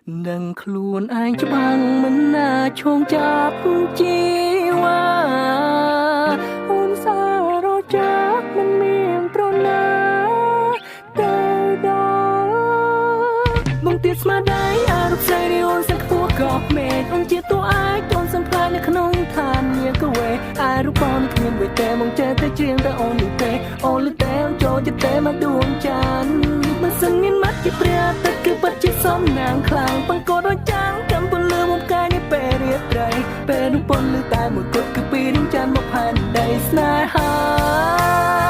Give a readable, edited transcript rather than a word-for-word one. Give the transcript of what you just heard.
នឹងខ្លួនឯងច្បាំងមិនណាឈោងចាប់ជីវ៉ាអូនសារចាមិនមានប្រណាទៅដល់បងទៀតស្មារតីអារម្មណ៍ស្រីនេះអូនសឹកខ្ពស់ក៏មេឃអូនជាតួឯកអូនសំផ្លាញ់នៅក្នុងឋានមានកវេអារូបបងគ្មានមួយទេមកចេះតែច្រៀងតែអូនលឺទេអូនលឺទេអូនចូលចិត្តទេមកដួងច័ន្ទមិនសឹងមានមាត់ជាព្រះទឹកគឺពិតជាសំណាងខ្លាំងបង្កត់ដូចចាំងកំពុងលឺមកកាយនេះពេលរាត្រីពេលនោះពន់លឺតែមួយគត់គឺពីរនឹងច័ន្ទមកផែនដីស្នេហា